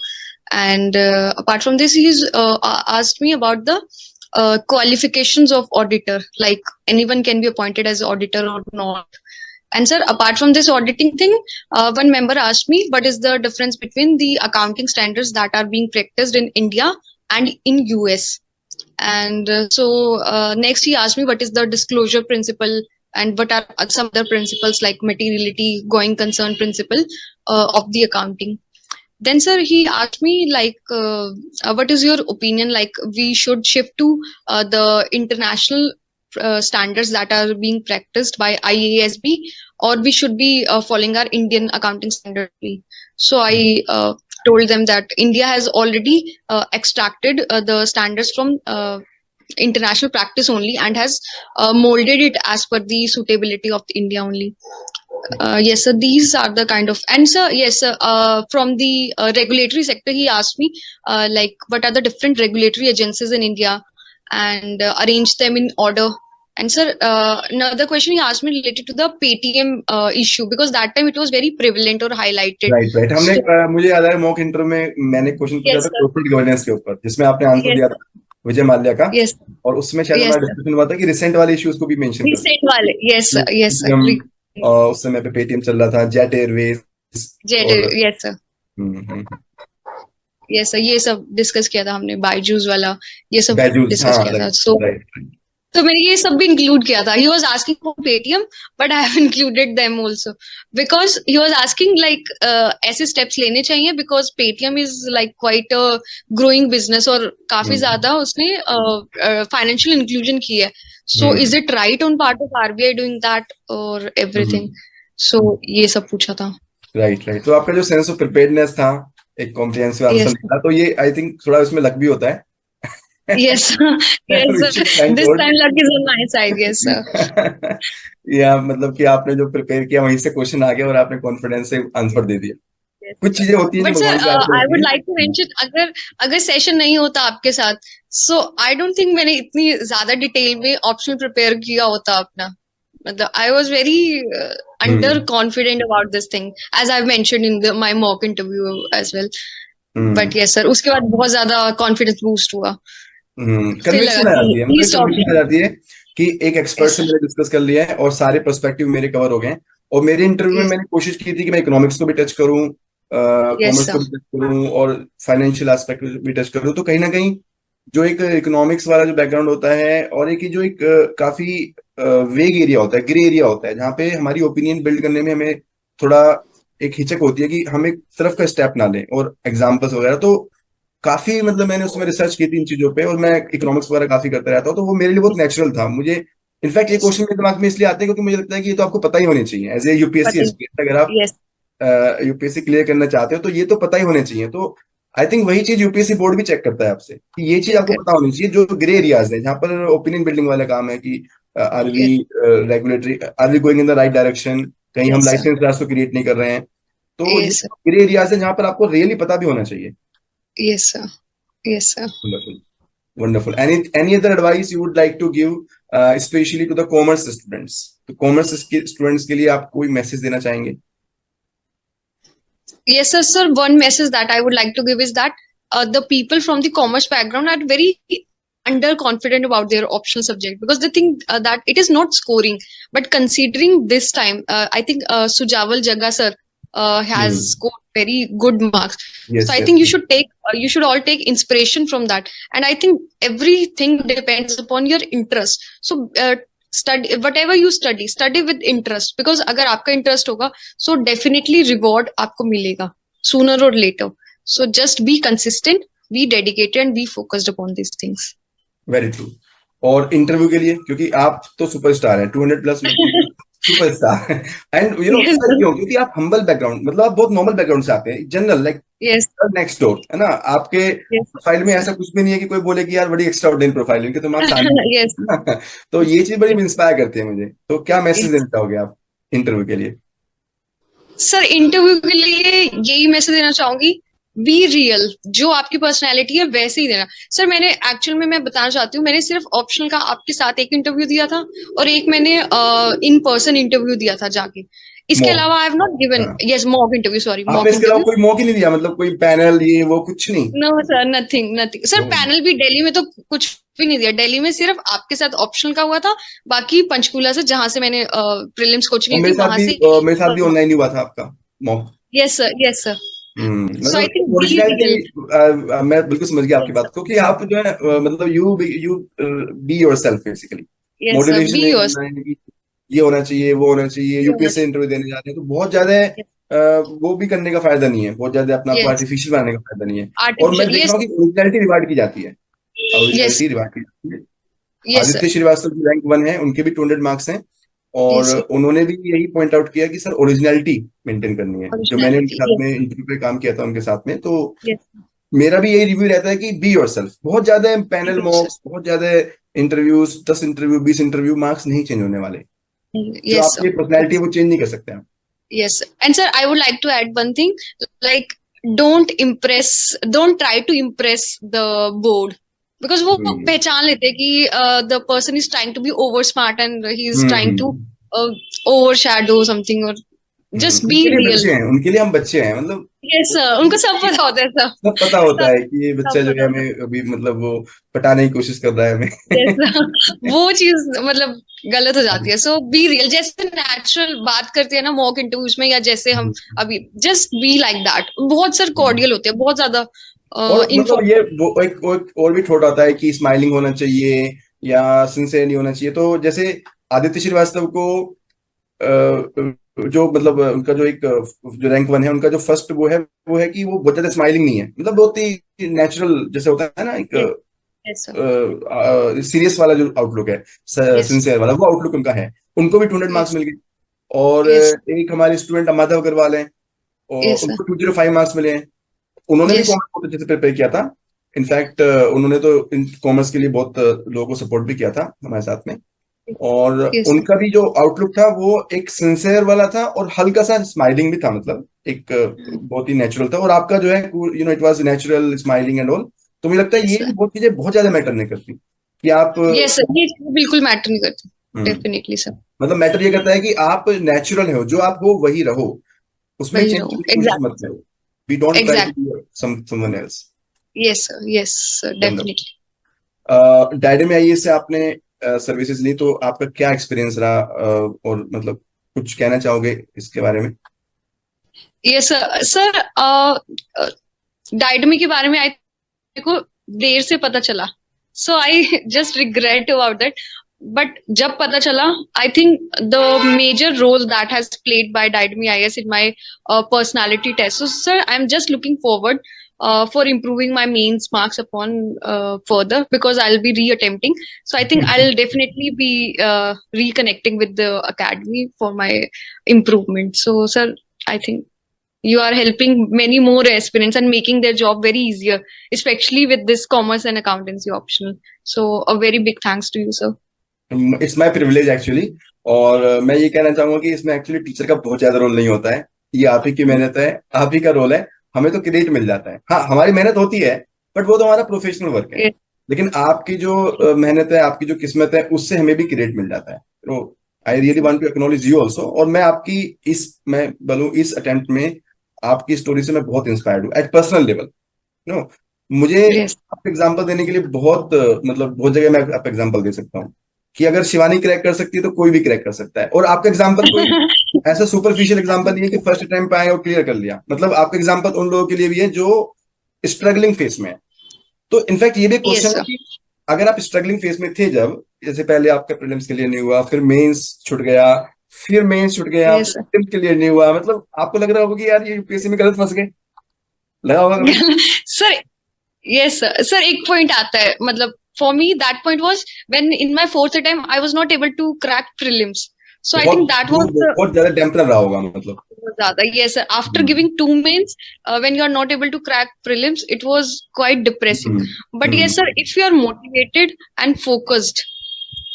And apart from this, he's asked me about the qualifications of auditor, like anyone can be appointed as auditor or not. And sir, apart from this auditing thing, one member asked me what is the difference between the accounting standards that are being practiced in India and in US. And next he asked me what is the disclosure principle and what are some other principles like materiality, going concern principle of the accounting. Then sir, he asked me what is your opinion, like we should shift to the international standards that are being practiced by IASB, or we should be following our Indian accounting standard. So I told them that India has already extracted the standards from international practice only and has molded it as per the suitability of the India only. Yes, sir. These are the kind of, and sir, yes, sir. From the regulatory sector, he asked me what are the different regulatory agencies in India, and arrange them in order. And sir, another question he asked me related to the Paytm issue, because that time it was very prevalent or highlighted. Right right. हमने So, मुझे याद है mock interview में मैंने question पूछा yes, था sir. Corporate governance के ऊपर, जिसमें आपने आंसर Yes, दिया था विजय माल्या का, yes, और उसमें शायद yes, हमारा sir. डिस्कशन हुआ था कि रिसेंट वाले इश्यूज को भी मेंशन कर Recent wale. Yes, sir. Yes, sir. Paytm, उस समय पे पेटीएम चल रहा था, जेट एयरवेज, Jet. और Yes, sir. Yes, sir. ये सब डिस्कस किया था हमने, बायजूस वाला, ये सब बैजूस, डिस्कस हाँ किया था. Right So right. तो मैंने ये सब भी इंक्लूड किया था. He was asking for Paytm, but I have included them also, because he was asking like ऐसे स्टेप्स लेने चाहिए, because Paytm is like quite a growing business, और काफी ज्यादा उसने फाइनेंशियल इंक्लूजन की है. So is it right on part of RBI doing that और एवरीथिंग? सो ये सब पूछा था. राइट. तो आपका जो सेंस ऑफ प्रिपेयर्डनेस था, एक कॉम्प्रिहेंसिव आंसर यस, मिला, तो ये आई थिंक थोड़ा उसमें लक भी होता है. Yes, yes. We should thank this God. Time luck is on my side. Yes sir. या मतलब कि आपने जो प्रिपेयर किया वहीं से क्वेश्चन आ गया और आपने कॉन्फिडेंस से आंसर दे दिया. कुछ चीजें होती हैं जो बट सर, भगवान के हाथ में आई होती वुड हैं. लाइक टू मेंशन, अगर अगर सेशन नहीं होता आपके साथ, सो आई डोंट थिंक मैंने इतनी ज्यादा डिटेल में ऑप्शनल प्रिपेयर किया होता अपना. मतलब I was very under confident about this thing, as I mentioned in my mock interview as well. But yes sir, उसके बाद बहुत ज्यादा कॉन्फिडेंस बूस्ट हुआ. फिर लगा कन्विक्शन आ कि जाती है, मतलब ईस्ट कन्विक्शन आ ऑप्शन. जाती है कि एक एक्सपर्ट यस से सर. मैंने डिस्कस कर लिया है और सारे पर्सपेक्टिव मेरे कवर हो गए हैं. और मेरे इंटरव्यू में यस, मैंने कोशिश की थी कि मैं इकोनॉमिक्स को भी टच करूं, यस कॉमर्स को सर. भी टच करूं और फाइनेंशियल एस्पेक्ट भी टच करूं. तो कहीं ना कहीं जो एक इकोनॉमिक्स वाला जो बैकग्राउंड होता है और एक जो एक काफी वेग एरिया होता है, ग्रे एरिया होता है, जहाँ पे हमारी ओपिनियन बिल्ड करने में हमें थोड़ा एक हिचक होती है कि हम एक तरफ का स्टेप ना लें और एग्जाम्पल्स वगैरह. तो काफी मतलब मैंने उसमें रिसर्च की थी इन चीजों पे और मैं इकोनॉमिक्स वगैरह काफी करता रहता हूँ, तो वो मेरे लिए बहुत नेचुरल था. मुझे इनफैक्ट ये क्वेश्चन मेरे दिमाग में इसलिए आते हैं क्योंकि मुझे लगता है कि ये तो आपको पता ही होने चाहिए एज ए यूपीएससी पता. एस्पिरेंट. अगर आप यस. यूपीएससी क्लियर करना चाहते हो तो ये तो पता ही होने चाहिए. तो आई थिंक वही चीज यूपीएससी बोर्ड भी चेक करता है आपसे कि ये चीज आपको पता होनी चाहिए. जो ग्रे एरियाज है जहाँ पर ओपिनियन बिल्डिंग वाला काम है कि are we yes, regulatory, are we going in the right direction, कहीं हम यस सर. लाइसेंस राज तो क्रिएट नहीं कर रहे हैं. तो ये यस सर. ग्रे एरियाज है जहाँ पर आपको रियली पता भी होना चाहिए. Yes sir. Yes sir. Wonderful. Wonderful. Any other advice you would like to give, especially to the commerce students? तो commerce students के लिए आप कोई मैसेज देना चाहेंगे? Yes, sir. Sir, one message that I would like to give is that the people from the commerce background are very underconfident about their optional subject, because they think that it is not scoring. But considering this time, I think Sujawal Jagga sir has scored very good marks. Yes, So I yes, think yes. you should all take inspiration from that. And I think everything depends upon your interest. So study whatever you study with interest, because अगर आपका interest होगा, so definitely reward आपको मिलेगा sooner or later. So just be consistent, be dedicated, and be focused upon these things. Very true. और interview के लिए, क्योंकि आप तो सुपरस्टार हैं, 200 plus superstar. And you know Yes, sir. क्यों? क्योंकि आप हम्बल बैकग्राउंड, मतलब आप बहुत नॉर्मल बैकग्राउंड से आते हैं, general like Yes, next door, है ना. आपके yes, प्रोफाइल में ऐसा कुछ भी नहीं है कि कोई बोले कि यार बड़ी एक्स्ट्रा ऑर्डिनरी प्रोफाइल है, इनके तो मार्क्स आने. yes. तो ये चीज बड़ी इंस्पायर करती है मुझे. तो क्या मैसेज Yes. देना चाहोगे आप इंटरव्यू के लिए? सर, इंटरव्यू के लिए यही मैसेज देना चाहूंगी, बी रियल. जो आपकी पर्सनैलिटी है वैसे ही देना. सर, मैंने एक्चुअल में मैं बताना चाहती हूँ, मैंने सिर्फ ऑप्शनल का आपके साथ एक इंटरव्यू दिया था, और एक मैंने इन पर्सन इंटरव्यू दिया था जाके. इसके मॉक. अलावा आई हैव नॉट गिवन. हाँ. यस, मॉक इंटरव्यू, सॉरी, आपने मॉक इसके अलावा इंटरव्यू. कोई मौका नहीं दिया, मतलब कोई पैनल ये वो कुछ नहीं? No sir, nothing nothing. Sir, Oh. Panel भी दिल्ली में तो कुछ भी नहीं दिया. दिल्ली में सिर्फ आपके साथ ऑप्शनल का हुआ था. बाकी पंचकूला से, जहां से मैंने प्रीलिम्स कोचिंग और ली थी, वहां से. मेरे साथ भी ऑनलाइन ही हुआ था आपका mock. Yes sir, yes sir. So I मतलब थिंक बी ओरिजिनलिटी, रियल. मैं बिल्कुल समझ गया आपकी बात को कि आप जो है मतलब you be yourself basically. Yes sir, motivation be नहीं योर्स. करना है कि ये होना चाहिए वो होना चाहिए. यूपीएससी इंटरव्यू देने जा रहे हैं तो बहुत ज्यादा वो भी करने का फायदा नहीं है, बहुत ज्यादा अपना आपको यस, आर्टिफिशियल बनाने का फायदा नहीं है. और मैं आर्टिफिशियल. देख रहा यस, हूँ कि ओरिजिनलिटी रिवार्ड की जाती है. यस, ओरिजिनलिटी रिवार्ड की जाती है. Yes Aditya sir, Srivastava ji rank 1 है, उनके भी 200 मार्क्स हैं. और यस सर. उन्होंने भी यही पॉइंट आउट किया कि सर ओरिजिनलिटी मेंटेन करनी है. जो मैंने उनके ओरिजिनलिटी. साथ यस, में इंटरव्यू पे काम किया था उनके साथ में, तो यस, मेरा भी यही रिव्यू रहता है कि बी योरसेल्फ. बहुत ज्यादा बी पैनल योरसेल्फ. मॉक्स, बहुत ज्यादा इंटरव्यूज, 10 इंटरव्यू 20 इंटरव्यू, मार्क्स नहीं चेंज होने वाले. जो यस आपकी सर. पर्सनैलिटी है वो चेंज नहीं कर सकते आप. Yes, and sir, I would like to add one thing, like don't try to impress the board, because वो हम्म. पहचान लेते हैं कि the person is trying to be over smart and he is trying to hmm. overshadow something, or just be उनके लिए real. बच्चे हैं, उनके लिए हम बच्चे हैं, मतलब Yes sir, उनको सब पता होता है सर. सब पता होता सब है कि ये बच्चा सब जो पता है होता है. हमें अभी मतलब वो पटाने की कोशिश कर रहा है हमें. Yes sir. वो चीज मतलब गलत हो जाती है. सो बी रियल, जैसे नेचुरल बात करते हैं ना मॉक इंटरव्यूज में, या जैसे हम अभी, जस्ट बी लाइक दैट. बहुत सर कॉर्डियल होते हैं, बहुत ज्यादा और मतलब ये वो एक और भी थोड़ा होता है कि स्माइलिंग होना चाहिए, या सिंसियर नहीं होना चाहिए। तो जैसे आदित्य श्रीवास्तव को जो मतलब उनका जो एक जो रैंक वन है, उनका जो फर्स्ट वो है कि वो बहुत ज्यादा स्माइलिंग नहीं है, मतलब बहुत ही नेचुरल जैसे होता है ना, एक Yes, yes, sir. सीरियस वाला जो आउटलुक है, Yes, सिंसियर वाला वो आउटलुक उनका है। उनको भी 200 मार्क्स yes, मिल गए। और yes, एक हमारे स्टूडेंट माधव अग्रवाल हैं, और yes, sir. उनको 205 मार्क्स मिले हैं। उन्होंने भी Yes, कॉमर्स बहुत अच्छे से प्रिपेयर किया था। इनफैक्ट उन्होंने तो इन कॉमर्स के लिए बहुत लोगों को सपोर्ट भी किया था हमारे साथ में। और yes, sir. उनका भी जो आउटलुक था वो एक सिंसियर वाला था, और हल्का सा स्माइलिंग भी था, मतलब एक बहुत ही नेचुरल था। और आपका जो है it was natural smiling and all. तो मुझे लगता है Yes, ये sir. बहुत चीजें बहुत ज्यादा मैटर नहीं करती कि आप Yes, sir. ये बिल्कुल मैटर नहीं करती. हम्म, Definitely, sir. मतलब मैटर ये करता है कि आप नेचुरल हो, जो आप हो वही रहो, उसमें वही चेंज रहो. करने की कोशिश मत Exactly, sir. करो। We don't try to Exactly. Be someone else. Yes, sir. Yes, sir. Definitely. डायडे में आइए से आपने सर्विसेज ली, तो आपका क्या एक्सपीरियंस रहा, और मतलब कुछ कहना चाहोगे इसके बारे में? Yes, sir. Sir, डायडमी के बारे में को देर से पता चला. So I just regret about that. But जब पता चला, I think the major role that has played by डायडमी IAS in my personality test. So sir, I am just looking forward for improving my mains marks upon further, because I'll be re-attempting. So I think I'll definitely be reconnecting with the academy for my improvement. So sir, I think you are helping many more aspirants and making their job very easier, especially with this commerce and accountancy optional. So a very big thanks to you, sir. It's my privilege actually. और मैं ये कहना चाहूंगा कि इसमें actually teacher का बहुत ज्यादा रोल नहीं होता है, ये आप ही की मेहनत है, आप ही का रोल है। हमें तो क्रेडिट मिल जाता है, हाँ हमारी मेहनत होती है, बट वो तो हमारा प्रोफेशनल वर्क है। Yes, लेकिन आपकी जो मेहनत है, आपकी जो किस्मत है, उससे हमें भी क्रेडिट मिल जाता है। तो I really want to acknowledge you also. और मैं आपकी मैं बोलूँ इस अटेम्प्ट में आपकी स्टोरी से मैं बहुत इंस्पायर्ड हूँ एट पर्सनल लेवल। नो, मुझे yes. आप एग्जांपल देने के लिए बहुत मतलब बहुत जगह मैं आप एग्जांपल दे सकता हूँ कि अगर शिवानी क्रैक कर सकती है तो कोई भी क्रैक कर सकता है। और आपका एग्जांपल कोई ऐसा सुपरफिशियल एग्जांपल नहीं है कि फर्स्ट अटेम्प्ट पे आए और क्लियर कर लिया। मतलब आपका एग्जांपल उन लोगों के लिए भी है जो स्ट्रगलिंग फेस में है। तो इनफैक्ट ये भी Yes, क्वेश्चन है sir. कि अगर आप स्ट्रगलिंग फेस में थे, जब जैसे पहले आपका प्रीलिम्स क्लियर नहीं हुआ, फिर मेंस छूट गया, फिर मेंस छूट गया, Yes, फिर sir. प्रीलिम्स क्लियर नहीं हुआ, मतलब आपको लग रहा होगा कि यार ये यूपीएससी में गलत फंस गए, लगा होगा कभी? Sir, yes, sir. Sir, एक point आता है, मतलब for me that point was when in my fourth attempt I was not able to crack prelims. So I बहुत think that was the बहुत ज्यादा डैम्पर रहा होगा मतलब। ज़्यादा. Yes, sir. After hmm, giving two mains, when you are not able to crack prelims, it was quite depressing. Hmm, But yes, sir, if you are motivated and focused,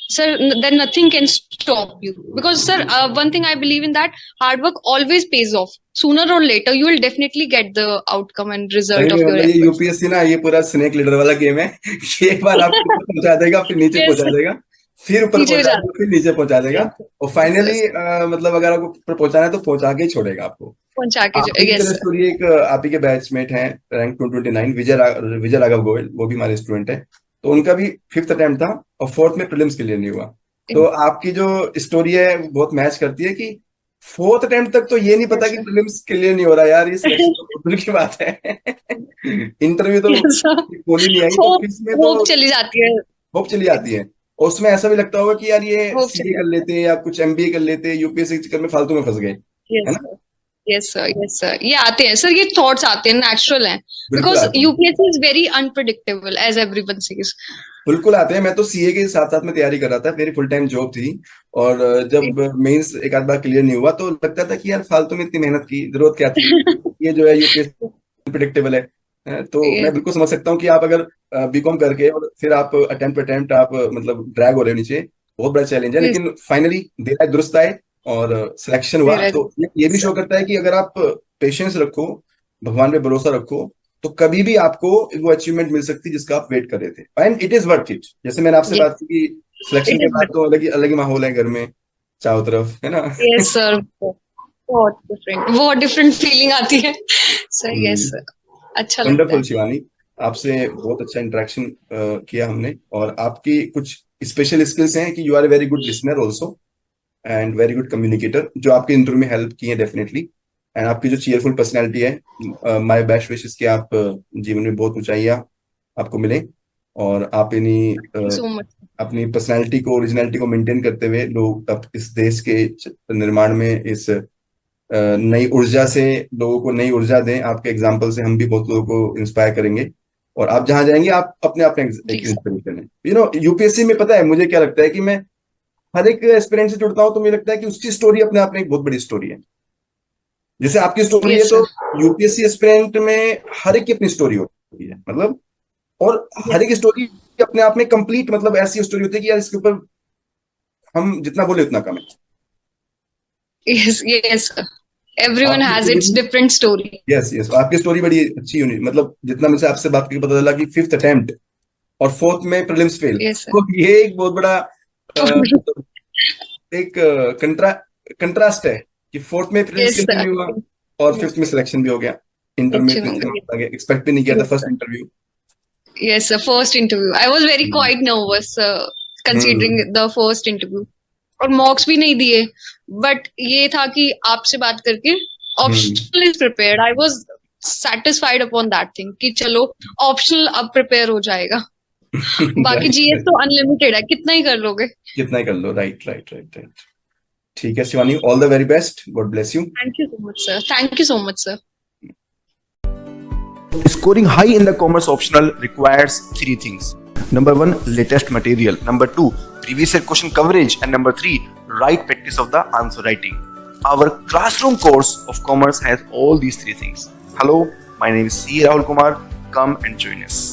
sir, then nothing can stop you. Because, sir, one thing I believe in, that hard work always pays off. Sooner or later, you will definitely get the outcome and सही result में of your मतलब ये efforts. UPSC ना, ये पूरा snake leader वाला game है कि एक बार आपको ऊपर पहुंचा देगा, फिर नीचे Yes, पहुंचा sir. देगा, फिर ऊपर नीचे पहुंचा जाना. देगा, फिर नीचे पहुंचा देगा, Yes, sir. और Yes, फाइनली sir. मतलब अगर आपको ऊपर पहुंचाना है तो पहुंचा के ही छोड़ेगा आपको। पहुंचा के आपकी भी yes, तरह sir. स्टोरी, एक आप ही के बैचमेट हैं, रैंक 229, विजय राघव गोयल, वो भी हमारे स्टूडेंट है। तो उनका भी फिफ्थ अटेम्प्ट था और फोर्थ में प्रीलिम्स क्लियर नहीं हुआ। तो आपकी जो स्टोरी है वो बहुत मैच करती है कि फोर्थ अटेम्प्ट तक तो ये नहीं पता Yes, कि sir. प्रीलिम्स क्लियर नहीं हो रहा, यार ये सिलेक्शन तो दूर की बात है इंटरव्यू तो Yes, sir. बोल ही नहीं आई, तो होप इसमें तो होप चली जाती है. होप चली जाती है। और उसमें ऐसा भी लगता होगा कि यार ये होप सीए चली कर जाती है. लेते या कुछ एमबीए कर लेते, यूपीएससी के चक्कर में फालतू में फंस गए, है Yes, ना? sir. Yes, sir. Yes, sir. ये आते हैं सर, ये थॉट्स आते हैं, नेचुरल हैं. बिल्कुल बिकॉज आते हैं, UPSC is very unpredictable, as everyone says. बिल्कुल आते हैं। मैं तो सीए के साथ साथ में तैयारी कर रहा था, मेरी फुल टाइम जॉब थी। और जब मेंस एक आध बार क्लियर नहीं हुआ तो लगता था कि यार फालतू में इतनी मेहनत की जरूरत क्या थी, ये जो है यूपीएससी प्रिडिक्टेबल है। तो मैं बिल्कुल समझ सकता हूँ कि आप अगर बीकॉम करके और फिर आप अटेम्प्ट आप मतलब ड्रैग हो रहे हो नीचे, बहुत बड़ा चैलेंज है। लेकिन फाइनली देर आए दुरुस्त आए और सिलेक्शन हुआ। तो ये भी शो करता है कि अगर आप पेशेंस रखो, भगवान पे भरोसा रखो, तो कभी भी आपको वो अचीवमेंट मिल सकती है जिसका आप वेट कर रहे थे, and it is worth it. जैसे मैंने आपसे बात की कि सिलेक्शन इट के बाद इज. तो अलग ही माहौल है घर में, चारों तरफ, है ना? Yes sir. बहुत डिफरेंट फीलिंग आती है सर. Yes sir. अच्छा लगता वंडरफुल है. शिवानी, आपसे बहुत अच्छा इंटरेक्शन किया हमने। और आपकी कुछ स्पेशल स्किल्स हैं कि you are a very good listener also and very good communicator, जो आपके इंटरव्यू में हेल्प की है डेफिनेटली। एंड आपकी जो चीयरफुल पर्सनैलिटी है, माय बेस्ट विशेस कि आप जीवन में बहुत ऊंचाइयां आपको मिले। और आप इन्हीं Thank you so much. अपनी पर्सनालिटी को, ओरिजिनलिटी को मेंटेन करते हुए लोग अब इस देश के निर्माण में इस नई ऊर्जा से लोगों को नई ऊर्जा दें। आपके एग्जाम्पल से हम भी बहुत लोगों को इंस्पायर करेंगे, और आप जहां जाएंगे आप अपने अपने जी एक सर। इंस्पिरेशन है। यूपीएससी में पता है मुझे क्या लगता है कि मैं हर एक एस्पिरेंट से जुड़ता हूं तो मुझे लगता है कि उसकी स्टोरी अपने आप में एक बहुत बड़ी स्टोरी है। जैसे आपकी स्टोरी है, Yes तो sir. यूपीएससी एस्पिरेंट में हर एक की अपनी स्टोरी होती है, मतलब, और Yes. हर एक स्टोरी अपने आप में कंप्लीट, मतलब ऐसी स्टोरी होती है कि यार इसके ऊपर हम जितना बोले उतना कम है। Yes. Yes sir. Everyone आपकी has its story, different story. Yes yes, आपकी स्टोरी बड़ी अच्छी होनी, मतलब जितना मुझे आपसे बात करके पता चला कि फिफ्थ अटेम्प्ट और फोर्थ में प्रीलिम्स फेल, Yes sir. तो ये एक बहुत बड़ा मतलब एक कंट्रास्ट है कि फोर्थ में प्रीलिम्स Yes क्लियर sir. नहीं हुआ और फिफ्थ में सिलेक्शन भी हो गया। इंटर में Election इतने हो अच्छे गई. मार्क्स आ गए, एक्सपेक्ट भी नहीं किया था Yes first sir. Interview. Yes sir. First interview. I was very quite nervous hmm considering the first interview. और मॉक्स भी नहीं दिए, बट ये था कि आपसे बात करके hmm optional is prepared. I was satisfied upon that thing कि चलो ऑप्शनल अब प्रिपेयर हो जाएगा। बाकी राइट जीएस राइट, तो अनलिमिटेड है, कितना ही कर लोगे। कितना ही कर लो, राइट राइट राइट राइट। ठीक है Shivani, all the very best, God bless you. Thank you so much sir, thank you so much sir. Scoring high in the commerce optional requires three things. Number one, latest material. Number two, previous year question coverage. And number three, right practice of the answer writing. Our classroom course of commerce has all these three things. Hello, my name is C. Rahul Kumar. Come and join us.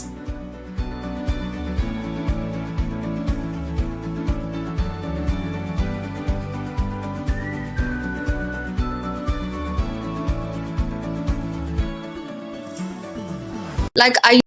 Like I